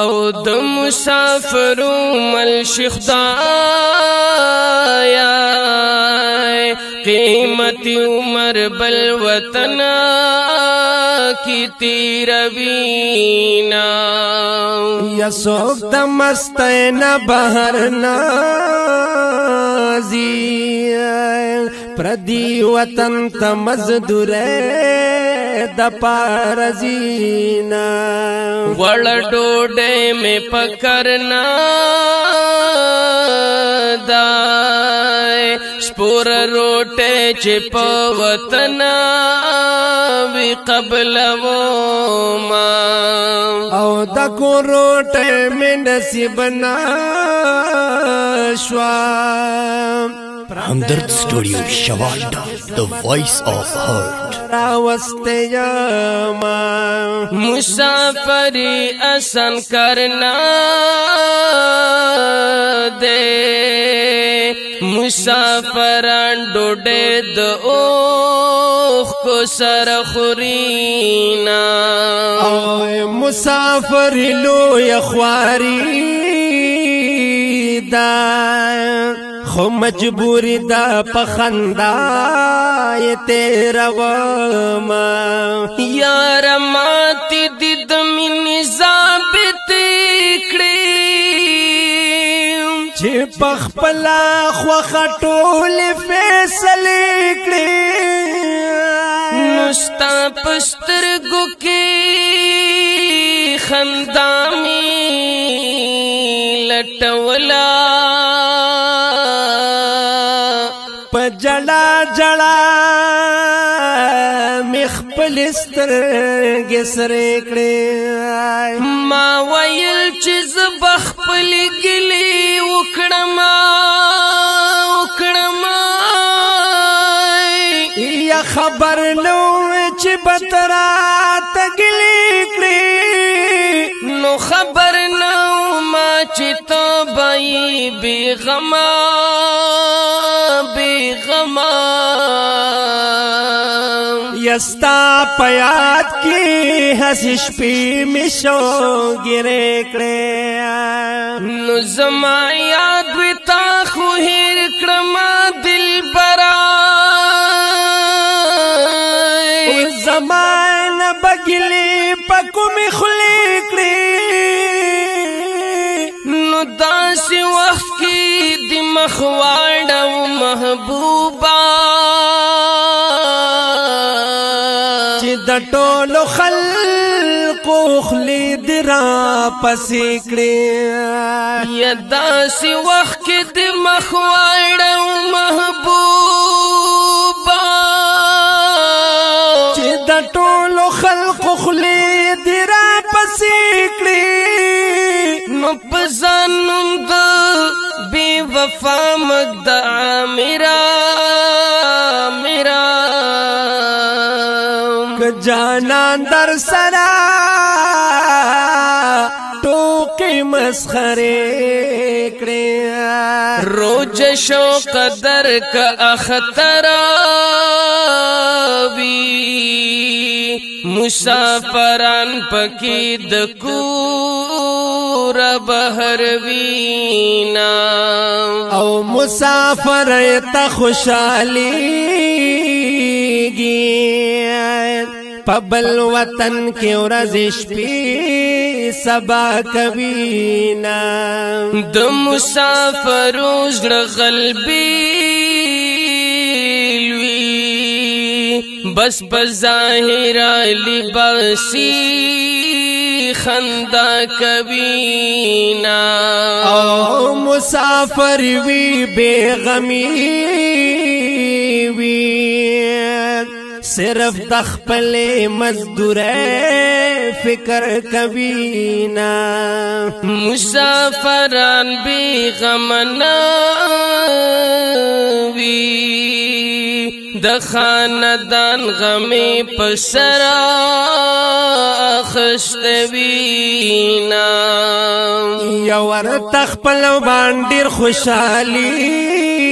او د مسافرو مل شیخ دایا قیمتی عمر بل وطن کی تیروینا یا سوک د مستینا بہر نازی پردی وطن تا مزدور د پارزینا وړ ډوډۍ می پکرنا دای سپور روټه چې په وطن وی قبل و ما او د کو روټه می نصیب نا شوا हमदर्द स्टूडियो शवाल्डा the voice of hurt मुसाफरी आसान करना दे मुसाफरान डोडे द ओख को सरखुरीना मुसाफर लो यख्वारी दा خو مجبوری دا پخندا یہ تیرا وما یار ماتی دید منی ثابت کړي چې پخپلا خو خټول فیصله کړي نستا پسترګو کې خندامي لټولا جڑا جڑا مخپل سترګې سره کړې ما ویل چې زبخپل ګلی وکړم یا خبر نو چې بترا تګلی کړې نو خبر نو ما چې تو بای بیغما یستا پیاد کی حسش پی مشو گرے کڑے نو زما یاد ویتا خو هیر کړما دل برا زمان بگلی پکو می خلی کڑی نو داسی وقت کی دی مخواڑا و محبوبا د ټولو خلقو خلی درا پسې کړې یا داسې وخت کې د مخواړه محبوبا چې د ټولو خلقو خلی درا پسې کړې نو په ځانم د بې وفا مګدعا میرا جانان در سرا ټوکې مسخره کړې روج شو قدر کا اختر وی مسافران پکې د کور بهر وینا او مسافر ته خوشاليږي پبل وطن کې ورځ شپې سبا کوینا د مسافرو زړه قلبي بس بظاهر لباسی خندا کوینا او مسافر وی بیغمی وی صرف دخپل مزدور فکر کوینا مسافران بی غمنا وی د خاندان غمی پسرا خستوینا یور تخپل باندې خوشاليږي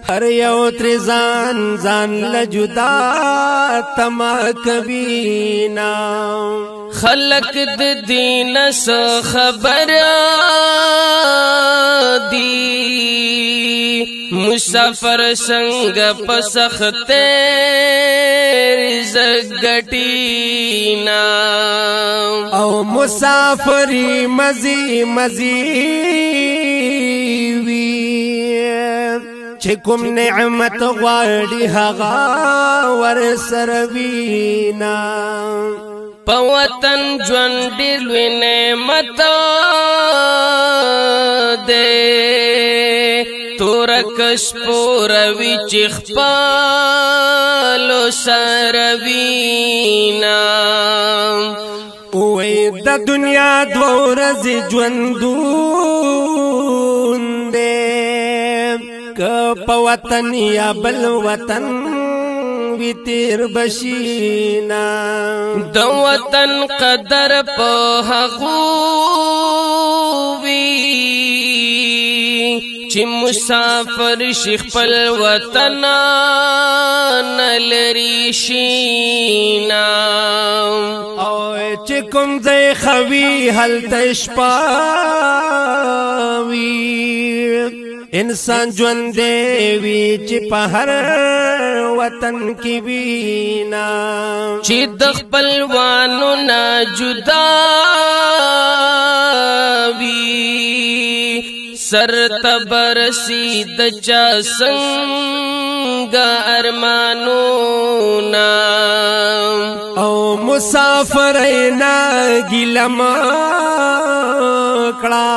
هر یو تر ځان له جدا تما کوینا خلق د دین سو خبر دی مسافر سنگ پسختے زگٹینا او مسافری مزی مزی وی چکم نعمت غاڑی هغا ور سروینا پوتن ژوند لوی نعمت دے تورکش پوروی چخپالو سروینا اوی د دنیا دو ورځې ژوندون دے که په وطن یا بل وطن وی تیر بشینا د وطن قدر په هغو وی چې مسافر شیخ خپل وطن نلری شینا او چې کوم ځای خوي هلته شپه وي انسان ژوند وی چې په هر وطن کې وینا چې د خپلوانو نه جدا وی سر تبرسی د چا څنګه ارمانونا او مسافر نه ګلم کړه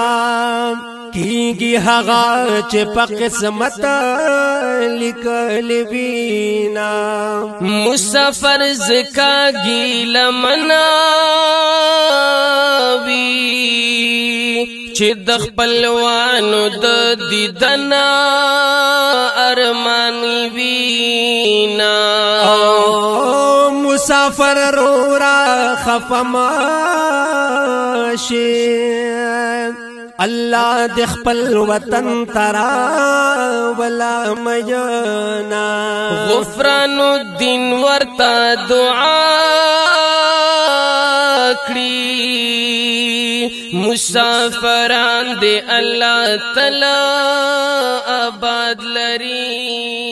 کیږي هغه چې په قسمت لیکل وینا مسافر زکا ګیلمنا وی چې د خپلوانو د دیدنا ارمان وینا مسافر رورا خفما شي الله د خپل وطن ترا ولا مجنا غفران الدین ورتا دعا کړی مسافران دے اللہ تعالی آباد لری